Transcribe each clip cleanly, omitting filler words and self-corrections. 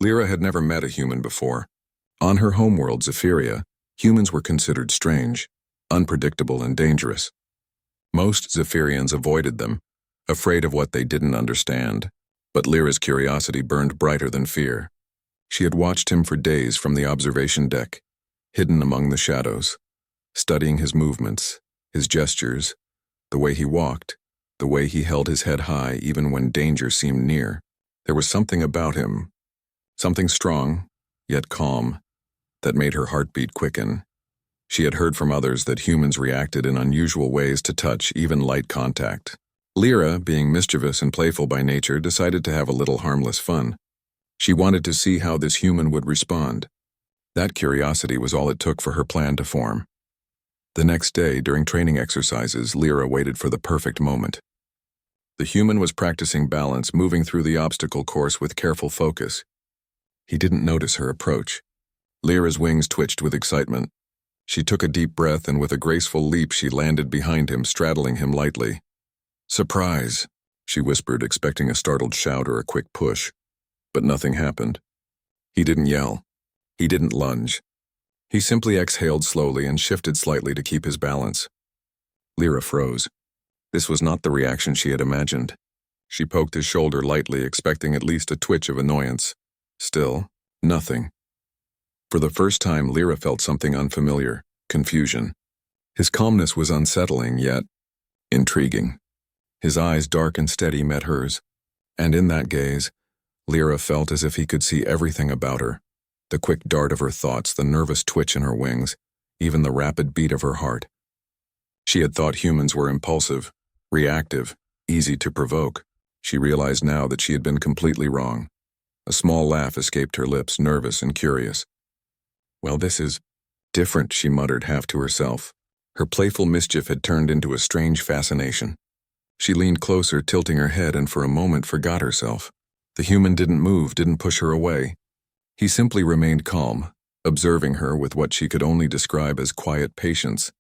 Lyra had never met a human before. On her homeworld, Zephyria, humans were considered strange, unpredictable, and dangerous. Most Zephyrians avoided them, afraid of what they didn't understand. But Lyra's curiosity burned brighter than fear. She had watched him for days from the observation deck, hidden among the shadows, studying his movements, his gestures, the way he walked, the way he held his head high even when danger seemed near. There was something about him, something strong, yet calm, that made her heartbeat quicken. She had heard from others that humans reacted in unusual ways to touch, even light contact. Lyra, being mischievous and playful by nature, decided to have a little harmless fun. She wanted to see how this human would respond. That curiosity was all it took for her plan to form. The next day, during training exercises, Lyra waited for the perfect moment. The human was practicing balance, moving through the obstacle course with careful focus. He didn't notice her approach. Lyra's wings twitched with excitement. She took a deep breath, and with a graceful leap she landed behind him, straddling him lightly. "Surprise," she whispered, expecting a startled shout or a quick push. But nothing happened. He didn't yell. He didn't lunge. He simply exhaled slowly and shifted slightly to keep his balance. Lyra froze. This was not the reaction she had imagined. She poked his shoulder lightly, expecting at least a twitch of annoyance. Still, nothing. For the first time, Lyra felt something unfamiliar, confusion. His calmness was unsettling, yet intriguing. His eyes, dark and steady, met hers, and in that gaze, Lyra felt as if he could see everything about her. The quick dart of her thoughts, the nervous twitch in her wings, even the rapid beat of her heart. She had thought humans were impulsive, reactive, easy to provoke. She realized now that she had been completely wrong. A small laugh escaped her lips, nervous and curious. "Well, this is different," she muttered half to herself. Her playful mischief had turned into a strange fascination. She leaned closer, tilting her head, and for a moment forgot herself. The human didn't move, didn't push her away. He simply remained calm, observing her with what she could only describe as quiet patience.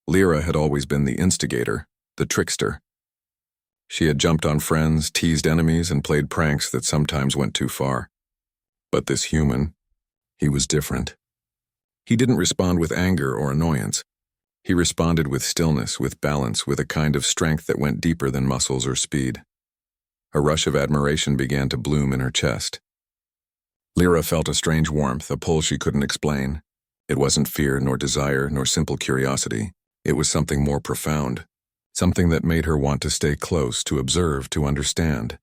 Lyra had always been the instigator, the trickster. She had jumped on friends, teased enemies, and played pranks that sometimes went too far. But this human, he was different. He didn't respond with anger or annoyance. He responded with stillness, with balance, with a kind of strength that went deeper than muscles or speed. A rush of admiration began to bloom in her chest. Lyra felt a strange warmth, a pull she couldn't explain. It wasn't fear, nor desire, nor simple curiosity. It was something more profound, something that made her want to stay close, to observe, to understand.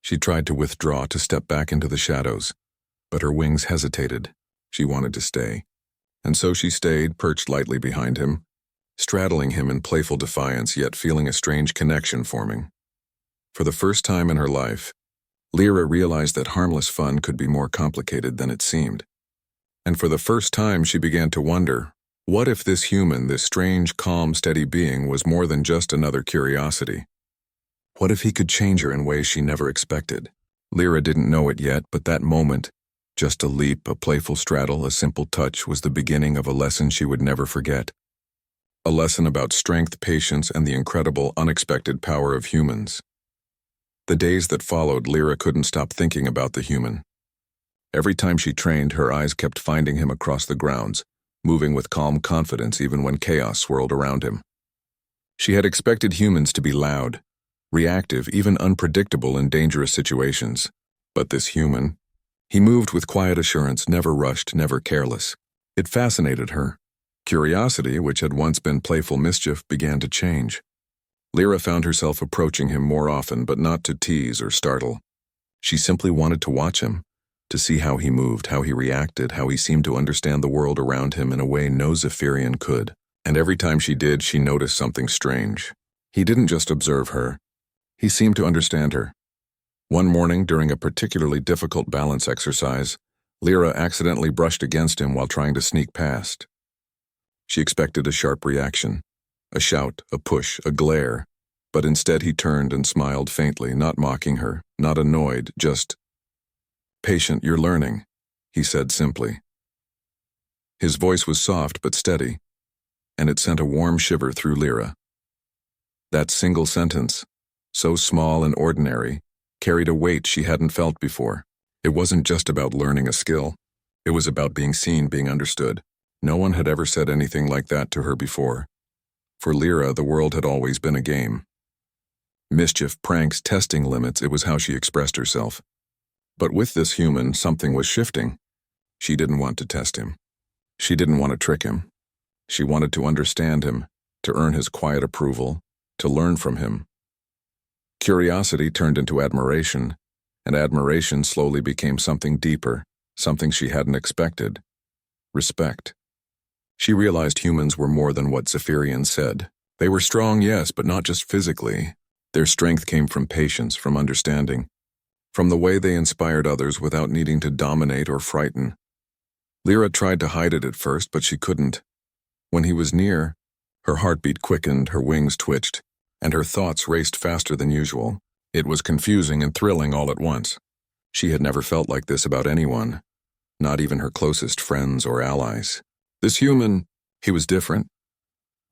She tried to withdraw, to step back into the shadows, but her wings hesitated. She wanted to stay. And so she stayed, perched lightly behind him, straddling him in playful defiance, yet feeling a strange connection forming. For the first time in her life, Lyra realized that harmless fun could be more complicated than it seemed. And for the first time, she began to wonder, what if this human, this strange, calm, steady being, was more than just another curiosity? What if he could change her in ways she never expected? Lyra didn't know it yet, but that moment, just a leap, a playful straddle, a simple touch, was the beginning of a lesson she would never forget. A lesson about strength, patience, and the incredible, unexpected power of humans. The days that followed, Lyra couldn't stop thinking about the human. Every time she trained, her eyes kept finding him across the grounds, moving with calm confidence even when chaos swirled around him. She had expected humans to be loud, reactive, even unpredictable in dangerous situations. But this human, he moved with quiet assurance, never rushed, never careless. It fascinated her. Curiosity, which had once been playful mischief, began to change. Lyra found herself approaching him more often, but not to tease or startle. She simply wanted to watch him, to see how he moved, how he reacted, how he seemed to understand the world around him in a way no Zephyrian could. And every time she did, she noticed something strange. He didn't just observe her. He seemed to understand her. One morning, during a particularly difficult balance exercise, Lyra accidentally brushed against him while trying to sneak past. She expected a sharp reaction, a shout, a push, a glare, but instead he turned and smiled faintly, not mocking her, not annoyed, just, "Patient, you're learning," he said simply. His voice was soft but steady, and it sent a warm shiver through Lyra. That single sentence, so small and ordinary, carried a weight she hadn't felt before. It wasn't just about learning a skill. It was about being seen, being understood. No one had ever said anything like that to her before. For Lyra, the world had always been a game. Mischief, pranks, testing limits, it was how she expressed herself. But with this human, something was shifting. She didn't want to test him. She didn't want to trick him. She wanted to understand him, to earn his quiet approval, to learn from him. Curiosity turned into admiration, and admiration slowly became something deeper, something she hadn't expected. Respect. She realized humans were more than what Zephyrians said. They were strong, yes, but not just physically. Their strength came from patience, from understanding, from the way they inspired others without needing to dominate or frighten. Lyra tried to hide it at first, but she couldn't. When he was near, her heartbeat quickened, her wings twitched, and her thoughts raced faster than usual. It was confusing and thrilling all at once. She had never felt like this about anyone, not even her closest friends or allies. This human, he was different.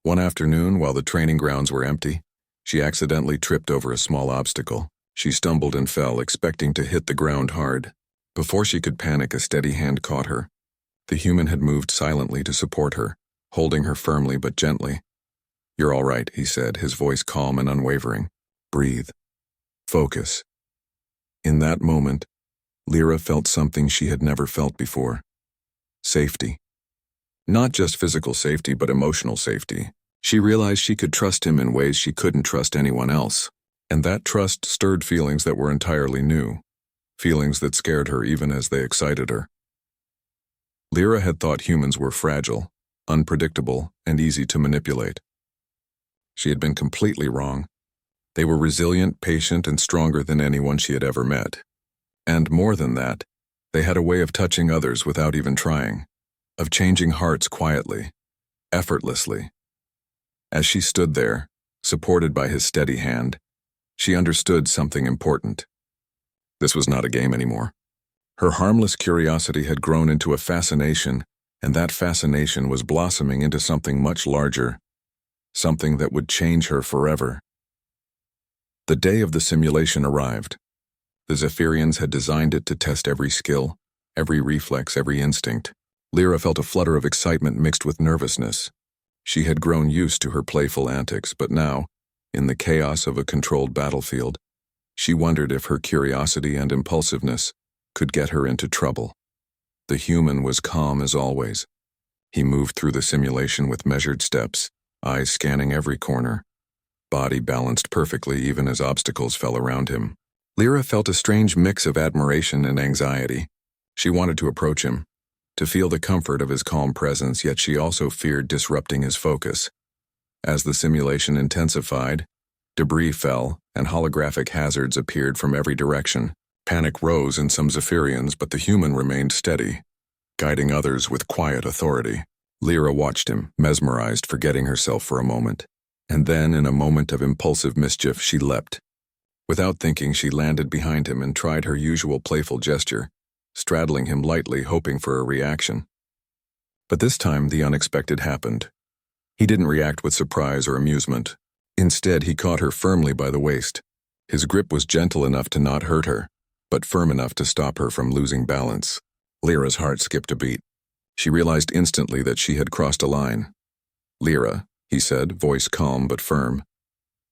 One afternoon, while the training grounds were empty, she accidentally tripped over a small obstacle. She stumbled and fell, expecting to hit the ground hard. Before she could panic, a steady hand caught her. The human had moved silently to support her, holding her firmly but gently. "You're all right," he said, his voice calm and unwavering. "Breathe. Focus." In that moment, Lyra felt something she had never felt before. Safety. Not just physical safety, but emotional safety. She realized she could trust him in ways she couldn't trust anyone else. And that trust stirred feelings that were entirely new. Feelings that scared her even as they excited her. Lyra had thought humans were fragile, unpredictable, and easy to manipulate. She had been completely wrong. They were resilient, patient, and stronger than anyone she had ever met. And more than that, they had a way of touching others without even trying, of changing hearts quietly, effortlessly. As she stood there, supported by his steady hand, she understood something important. This was not a game anymore. Her harmless curiosity had grown into a fascination, and that fascination was blossoming into something much larger, something that would change her forever. The day of the simulation arrived. The Zephyrians had designed it to test every skill, every reflex, every instinct. Lyra felt a flutter of excitement mixed with nervousness. She had grown used to her playful antics, but now, in the chaos of a controlled battlefield, she wondered if her curiosity and impulsiveness could get her into trouble. The human was calm as always. He moved through the simulation with measured steps, eyes scanning every corner, body balanced perfectly even as obstacles fell around him. Lyra felt a strange mix of admiration and anxiety. She wanted to approach him, to feel the comfort of his calm presence, yet she also feared disrupting his focus. As the simulation intensified, debris fell and holographic hazards appeared from every direction. Panic rose in some Zephyrians, but the human remained steady, guiding others with quiet authority. Lyra watched him, mesmerized, forgetting herself for a moment. And then, in a moment of impulsive mischief, she leapt. Without thinking, she landed behind him and tried her usual playful gesture, straddling him lightly, hoping for a reaction. But this time, the unexpected happened. He didn't react with surprise or amusement. Instead, he caught her firmly by the waist. His grip was gentle enough to not hurt her, but firm enough to stop her from losing balance. Lyra's heart skipped a beat. She realized instantly that she had crossed a line. "Lyra," he said, voice calm but firm.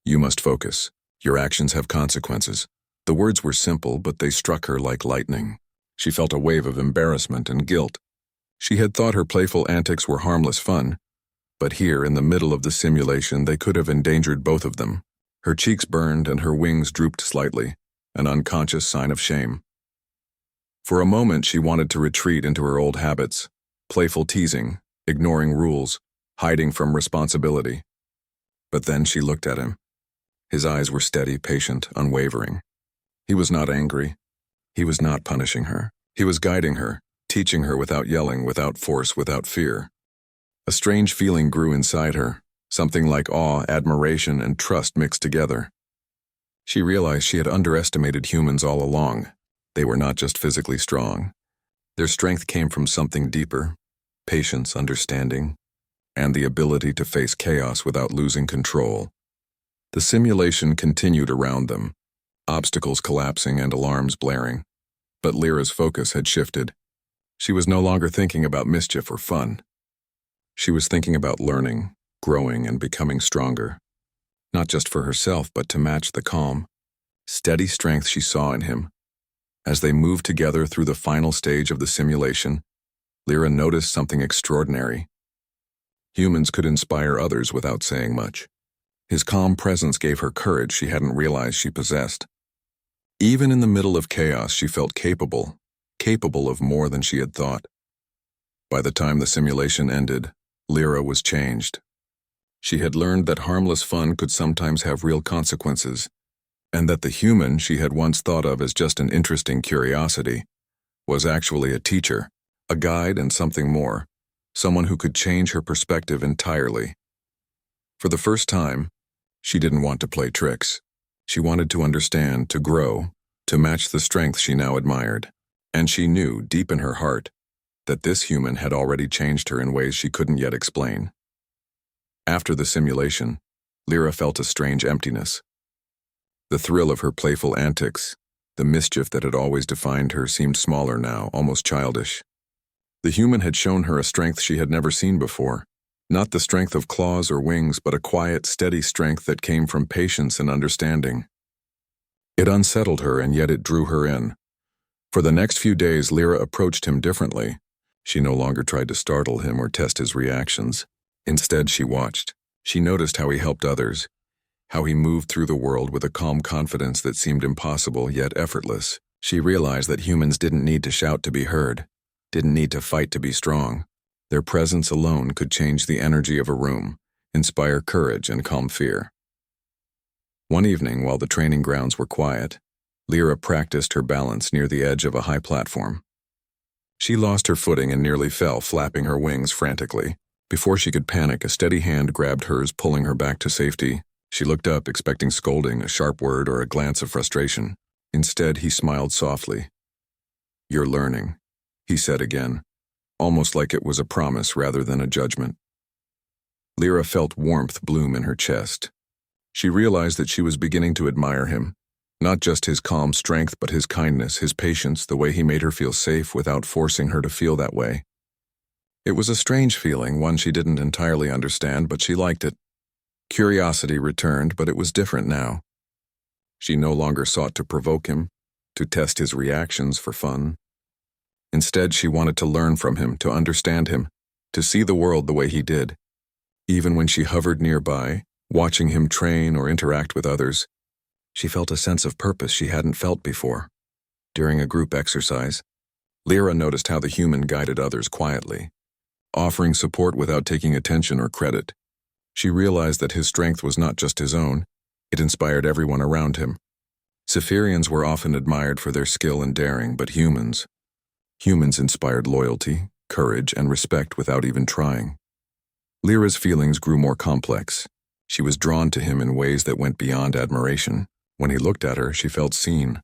"You must focus. Your actions have consequences." The words were simple, but they struck her like lightning. She felt a wave of embarrassment and guilt. She had thought her playful antics were harmless fun, but here, in the middle of the simulation, they could have endangered both of them. Her cheeks burned and her wings drooped slightly, an unconscious sign of shame. For a moment, she wanted to retreat into her old habits, playful teasing, ignoring rules, hiding from responsibility. But then she looked at him. His eyes were steady, patient, unwavering. He was not angry. He was not punishing her. He was guiding her, teaching her without yelling, without force, without fear. A strange feeling grew inside her, something like awe, admiration, and trust mixed together. She realized she had underestimated humans all along. They were not just physically strong. Their strength came from something deeper: patience, understanding, and the ability to face chaos without losing control. The simulation continued around them, obstacles collapsing and alarms blaring. But Lyra's focus had shifted. She was no longer thinking about mischief or fun. She was thinking about learning, growing, and becoming stronger. Not just for herself, but to match the calm, steady strength she saw in him. As they moved together through the final stage of the simulation, Lyra noticed something extraordinary. Humans could inspire others without saying much. His calm presence gave her courage she hadn't realized she possessed. Even in the middle of chaos, she felt capable of more than she had thought. By the time the simulation ended, Lyra was changed. She had learned that harmless fun could sometimes have real consequences, and that the human she had once thought of as just an interesting curiosity was actually a teacher, a guide, and something more, someone who could change her perspective entirely. For the first time, she didn't want to play tricks. She wanted to understand, to grow, to match the strength she now admired. And she knew, deep in her heart, that this human had already changed her in ways she couldn't yet explain. After the simulation, Lyra felt a strange emptiness. The thrill of her playful antics, the mischief that had always defined her, seemed smaller now, almost childish. The human had shown her a strength she had never seen before. Not the strength of claws or wings, but a quiet, steady strength that came from patience and understanding. It unsettled her, and yet it drew her in. For the next few days, Lyra approached him differently. She no longer tried to startle him or test his reactions. Instead, she watched. She noticed how he helped others, how he moved through the world with a calm confidence that seemed impossible yet effortless. She realized that humans didn't need to shout to be heard, didn't need to fight to be strong. Their presence alone could change the energy of a room, inspire courage and calm fear. One evening, while the training grounds were quiet, Lyra practiced her balance near the edge of a high platform. She lost her footing and nearly fell, flapping her wings frantically. Before she could panic, a steady hand grabbed hers, pulling her back to safety. She looked up, expecting scolding, a sharp word, or a glance of frustration. Instead, he smiled softly. "You're learning," he said again, almost like it was a promise rather than a judgment. Lyra felt warmth bloom in her chest. She realized that she was beginning to admire him. Not just his calm strength, but his kindness, his patience, the way he made her feel safe without forcing her to feel that way. It was a strange feeling, one she didn't entirely understand, but she liked it. Curiosity returned, but it was different now. She no longer sought to provoke him, to test his reactions for fun. Instead, she wanted to learn from him, to understand him, to see the world the way he did. Even when she hovered nearby, watching him train or interact with others, she felt a sense of purpose she hadn't felt before. During a group exercise, Lyra noticed how the human guided others quietly, offering support without taking attention or credit. She realized that his strength was not just his own, it inspired everyone around him. Zephyrians were often admired for their skill and daring, but humans inspired loyalty, courage, and respect without even trying. Lyra's feelings grew more complex. She was drawn to him in ways that went beyond admiration. When he looked at her, she felt seen,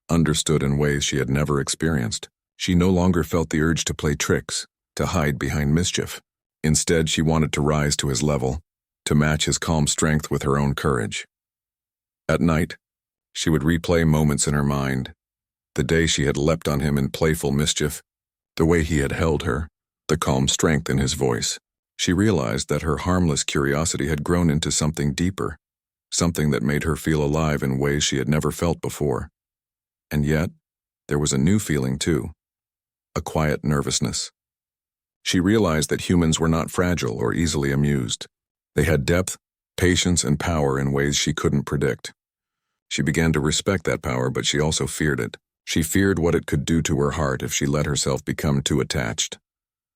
understood in ways she had never experienced. She no longer felt the urge to play tricks, to hide behind mischief. Instead, she wanted to rise to his level, to match his calm strength with her own courage. At night, she would replay moments in her mind. The day she had leapt on him in playful mischief, the way he had held her, the calm strength in his voice. She realized that her harmless curiosity had grown into something deeper, something that made her feel alive in ways she had never felt before. And yet, there was a new feeling too, a quiet nervousness. She realized that humans were not fragile or easily amused. They had depth, patience, and power in ways she couldn't predict. She began to respect that power, but she also feared it. She feared what it could do to her heart if she let herself become too attached.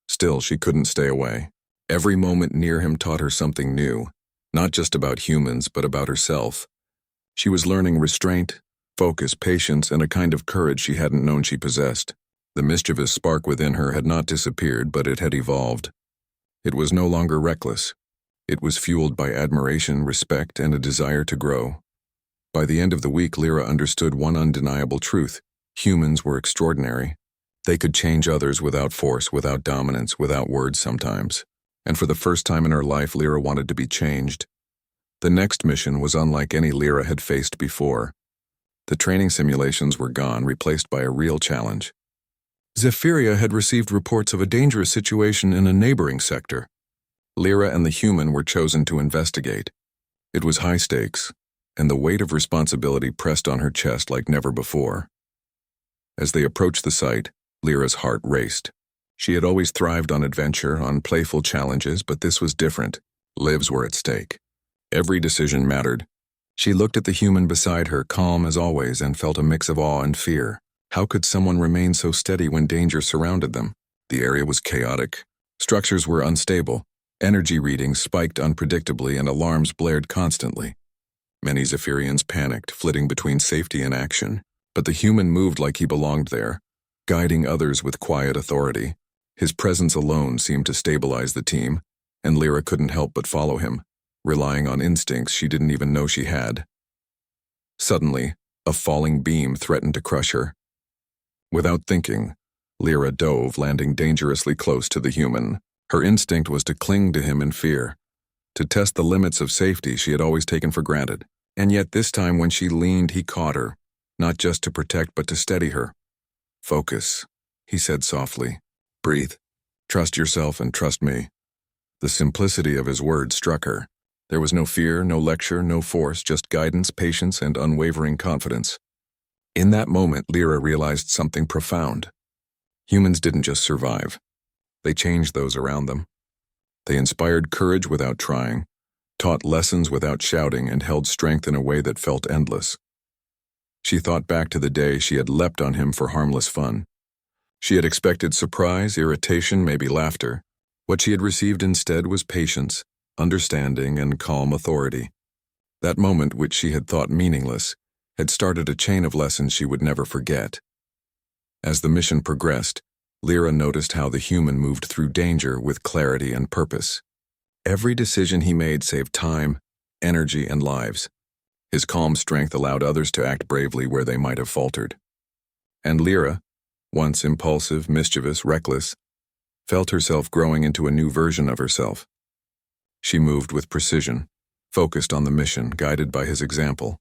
Still, she couldn't stay away. Every moment near him taught her something new, not just about humans, but about herself. She was learning restraint, focus, patience, and a kind of courage she hadn't known she possessed. The mischievous spark within her had not disappeared, but it had evolved. It was no longer reckless. It was fueled by admiration, respect, and a desire to grow. By the end of the week, Lyra understood one undeniable truth. Humans were extraordinary. They could change others without force, without dominance, without words sometimes. And for the first time in her life, Lyra wanted to be changed. The next mission was unlike any Lyra had faced before. The training simulations were gone, replaced by a real challenge. Zephyria had received reports of a dangerous situation in a neighboring sector. Lyra and the human were chosen to investigate. It was high stakes, and the weight of responsibility pressed on her chest like never before. As they approached the site, Lyra's heart raced. She had always thrived on adventure, on playful challenges, but this was different. Lives were at stake. Every decision mattered. She looked at the human beside her, calm as always, and felt a mix of awe and fear. How could someone remain so steady when danger surrounded them? The area was chaotic. Structures were unstable. Energy readings spiked unpredictably and alarms blared constantly. Many Zephyrians panicked, flitting between safety and action. But the human moved like he belonged there, guiding others with quiet authority. His presence alone seemed to stabilize the team, and Lyra couldn't help but follow him, relying on instincts she didn't even know she had. Suddenly, a falling beam threatened to crush her. Without thinking, Lyra dove, landing dangerously close to the human. Her instinct was to cling to him in fear, to test the limits of safety she had always taken for granted. And yet this time when she leaned, he caught her, not just to protect but to steady her. "Focus," he said softly. "Breathe. Trust yourself and trust me." The simplicity of his words struck her. There was no fear, no lecture, no force, just guidance, patience, and unwavering confidence. In that moment, Lyra realized something profound. Humans didn't just survive. They changed those around them. They inspired courage without trying, taught lessons without shouting, and held strength in a way that felt endless. She thought back to the day she had leapt on him for harmless fun. She had expected surprise, irritation, maybe laughter. What she had received instead was patience, understanding, and calm authority. That moment, which she had thought meaningless, had started a chain of lessons she would never forget. As the mission progressed, Lyra noticed how the human moved through danger with clarity and purpose. Every decision he made saved time, energy, and lives. His calm strength allowed others to act bravely where they might have faltered. And Lyra, once impulsive, mischievous, reckless, felt herself growing into a new version of herself. She moved with precision, focused on the mission, guided by his example,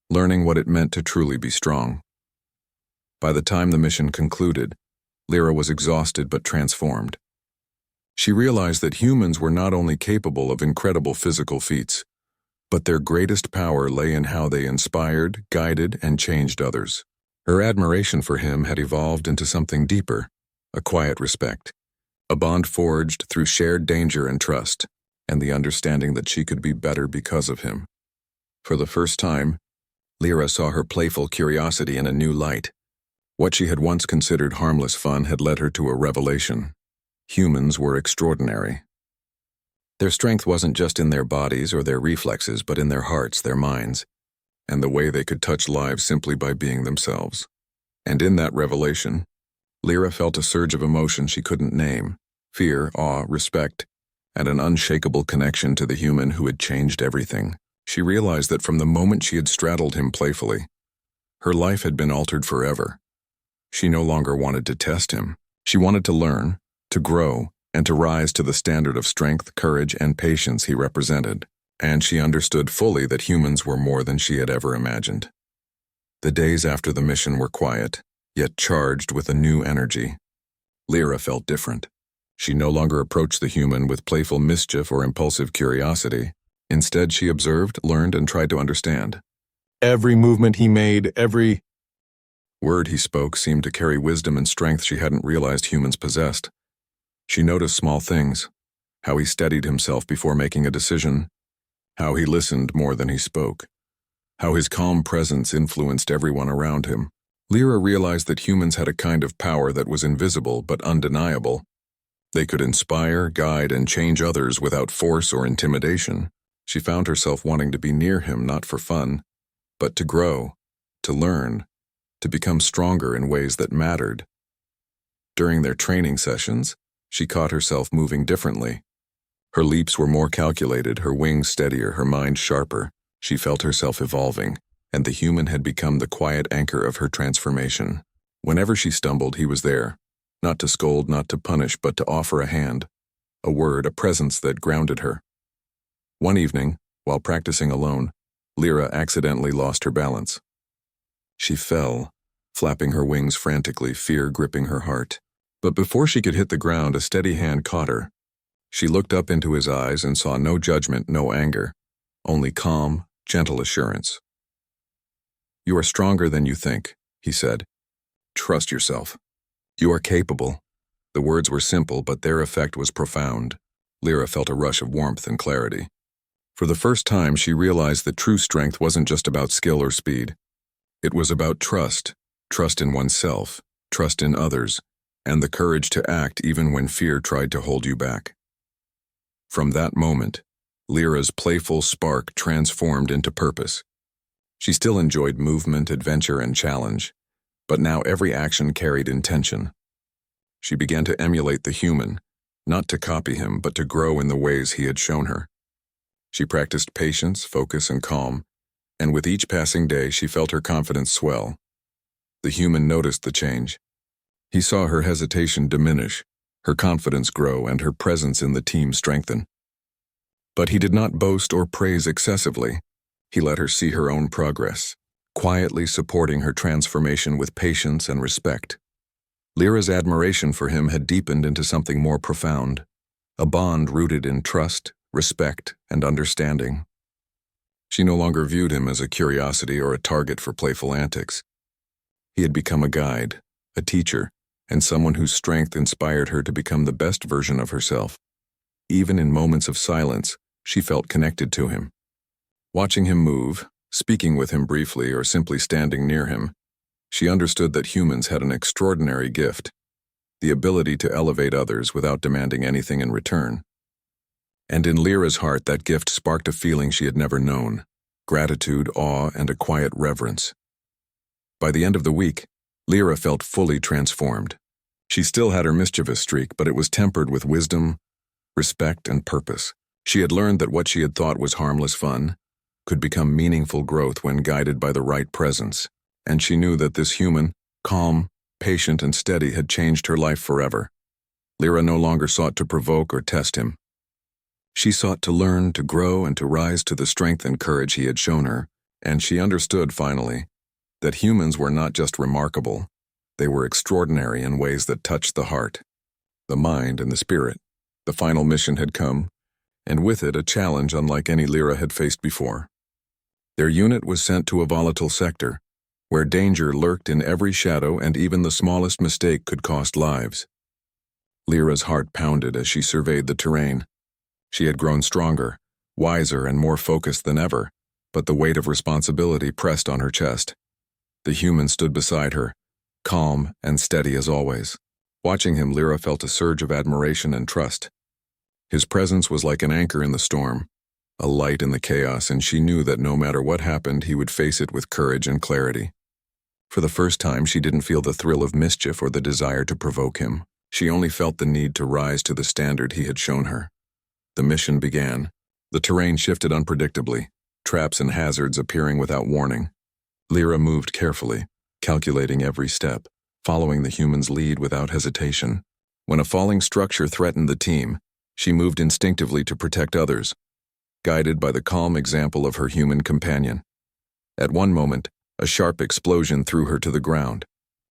learning what it meant to truly be strong. By the time the mission concluded, Lyra was exhausted but transformed. She realized that humans were not only capable of incredible physical feats, but their greatest power lay in how they inspired, guided, and changed others. Her admiration for him had evolved into something deeper, a quiet respect, a bond forged through shared danger and trust, and the understanding that she could be better because of him. For the first time, Lyra saw her playful curiosity in a new light. What she had once considered harmless fun had led her to a revelation. Humans were extraordinary. Their strength wasn't just in their bodies or their reflexes, but in their hearts, their minds, and the way they could touch lives simply by being themselves. And in that revelation, Lyra felt a surge of emotion she couldn't name: fear, awe, respect, and an unshakable connection to the human who had changed everything. She realized that from the moment she had straddled him playfully, her life had been altered forever. She no longer wanted to test him. She wanted to learn, to grow, and to rise to the standard of strength, courage, and patience he represented. And she understood fully that humans were more than she had ever imagined. The days after the mission were quiet, yet charged with a new energy. Lyra felt different. She no longer approached the human with playful mischief or impulsive curiosity. Instead, she observed, learned, and tried to understand. Every movement he made, every word he spoke seemed to carry wisdom and strength she hadn't realized humans possessed. She noticed small things: how he steadied himself before making a decision, how he listened more than he spoke, how his calm presence influenced everyone around him. Lyra realized that humans had a kind of power that was invisible but undeniable. They could inspire, guide, and change others without force or intimidation. She found herself wanting to be near him not for fun, but to grow, to learn, to become stronger in ways that mattered. During their training sessions, she caught herself moving differently. Her leaps were more calculated, her wings steadier, her mind sharper. She felt herself evolving, and the human had become the quiet anchor of her transformation. Whenever she stumbled, he was there, not to scold, not to punish, but to offer a hand, a word, a presence that grounded her. One evening, while practicing alone, Lyra accidentally lost her balance. She fell, flapping her wings frantically, fear gripping her heart. But before she could hit the ground, a steady hand caught her. She looked up into his eyes and saw no judgment, no anger, only calm, gentle assurance. "You are stronger than you think," he said. "Trust yourself. You are capable." The words were simple, but their effect was profound. Lyra felt a rush of warmth and clarity. For the first time, she realized that true strength wasn't just about skill or speed. It was about trust, trust in oneself, trust in others, and the courage to act even when fear tried to hold you back. From that moment, Lyra's playful spark transformed into purpose. She still enjoyed movement, adventure, and challenge, but now every action carried intention. She began to emulate the human, not to copy him, but to grow in the ways he had shown her. She practiced patience, focus, and calm, and with each passing day she felt her confidence swell. The human noticed the change. He saw her hesitation diminish, her confidence grow, and her presence in the team strengthen. But he did not boast or praise excessively. He let her see her own progress, quietly supporting her transformation with patience and respect. Lyra's admiration for him had deepened into something more profound, a bond rooted in trust, respect, and understanding. She no longer viewed him as a curiosity or a target for playful antics. He had become a guide, a teacher, and someone whose strength inspired her to become the best version of herself. Even in moments of silence, she felt connected to him. Watching him move, speaking with him briefly, or simply standing near him, she understood that humans had an extraordinary gift, the ability to elevate others without demanding anything in return. And in Lyra's heart, that gift sparked a feeling she had never known: gratitude, awe, and a quiet reverence. By the end of the week, Lyra felt fully transformed. She still had her mischievous streak, but it was tempered with wisdom, respect, and purpose. She had learned that what she had thought was harmless fun could become meaningful growth when guided by the right presence, and she knew that this human, calm, patient, and steady, had changed her life forever. Lyra no longer sought to provoke or test him. She sought to learn, to grow, and to rise to the strength and courage he had shown her, and she understood, finally, that humans were not just remarkable, they were extraordinary in ways that touched the heart, the mind, and the spirit. The final mission had come, and with it a challenge unlike any Lyra had faced before. Their unit was sent to a volatile sector, where danger lurked in every shadow and even the smallest mistake could cost lives. Lyra's heart pounded as she surveyed the terrain. She had grown stronger, wiser, and more focused than ever, but the weight of responsibility pressed on her chest. The human stood beside her, calm and steady as always. Watching him, Lyra felt a surge of admiration and trust. His presence was like an anchor in the storm, a light in the chaos, and she knew that no matter what happened, he would face it with courage and clarity. For the first time, she didn't feel the thrill of mischief or the desire to provoke him. She only felt the need to rise to the standard he had shown her. The mission began. The terrain shifted unpredictably, traps and hazards appearing without warning. Lyra moved carefully, calculating every step, following the human's lead without hesitation. When a falling structure threatened the team, she moved instinctively to protect others, guided by the calm example of her human companion. At one moment, a sharp explosion threw her to the ground.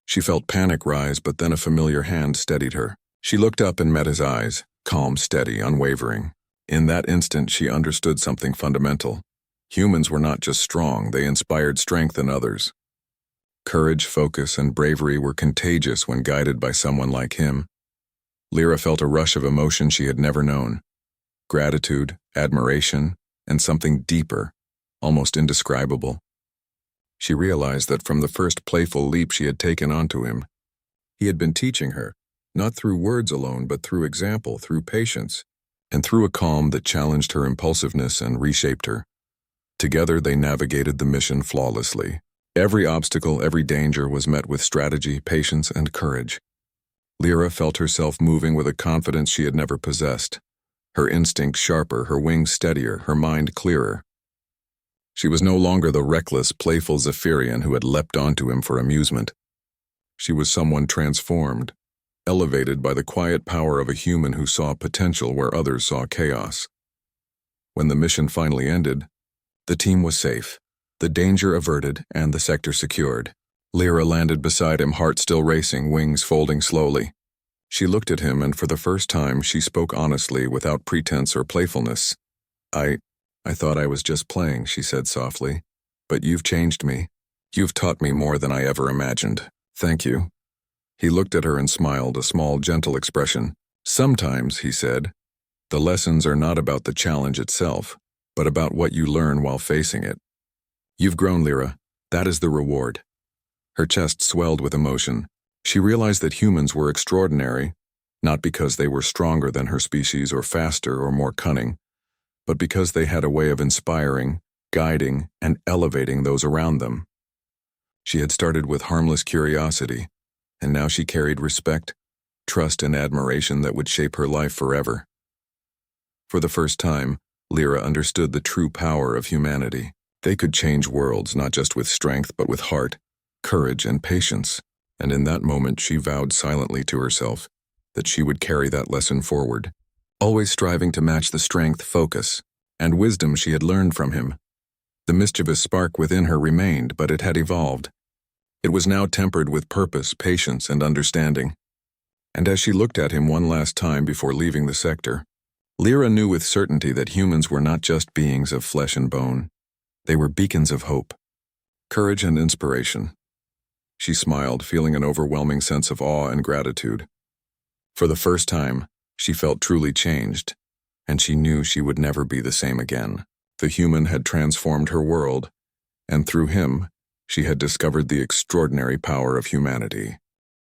She felt panic rise, but then a familiar hand steadied her. She looked up and met his eyes, calm, steady, unwavering. In that instant, she understood something fundamental. Humans were not just strong, they inspired strength in others. Courage, focus, and bravery were contagious when guided by someone like him. Lyra felt a rush of emotion she had never known: gratitude, admiration, and something deeper, almost indescribable. She realized that from the first playful leap she had taken onto him, he had been teaching her, not through words alone, but through example, through patience, and through a calm that challenged her impulsiveness and reshaped her. Together they navigated the mission flawlessly. Every obstacle, every danger was met with strategy, patience, and courage. Lyra felt herself moving with a confidence she had never possessed, her instincts sharper, her wings steadier, her mind clearer. She was no longer the reckless, playful Zephyrian who had leapt onto him for amusement. She was someone transformed, elevated by the quiet power of a human who saw potential where others saw chaos. When the mission finally ended, the team was safe, The danger averted and the sector secured. Lyra landed beside him, heart still racing, wings folding slowly. She looked at him, and for the first time she spoke honestly, without pretense or playfulness. I thought I was just playing," she said softly. "But you've changed me. You've taught me more than I ever imagined. Thank you." He looked at her and smiled, a small, gentle expression. "Sometimes," he said, "the lessons are not about the challenge itself, but about what you learn while facing it. You've grown, Lyra. That is the reward." Her chest swelled with emotion. She realized that humans were extraordinary, not because they were stronger than her species or faster or more cunning, but because they had a way of inspiring, guiding, and elevating those around them. She had started with harmless curiosity, and now she carried respect, trust, and admiration that would shape her life forever. For the first time, Lyra understood the true power of humanity. They could change worlds not just with strength but with heart, courage, and patience, and in that moment she vowed silently to herself that she would carry that lesson forward, always striving to match the strength, focus, and wisdom she had learned from him. The mischievous spark within her remained, but it had evolved. It was now tempered with purpose, patience, and understanding. And as she looked at him one last time before leaving the sector, Lyra knew with certainty that humans were not just beings of flesh and bone. They were beacons of hope, courage, and inspiration. She smiled, feeling an overwhelming sense of awe and gratitude. For the first time, she felt truly changed, and she knew she would never be the same again. The human had transformed her world, and through him, she had discovered the extraordinary power of humanity.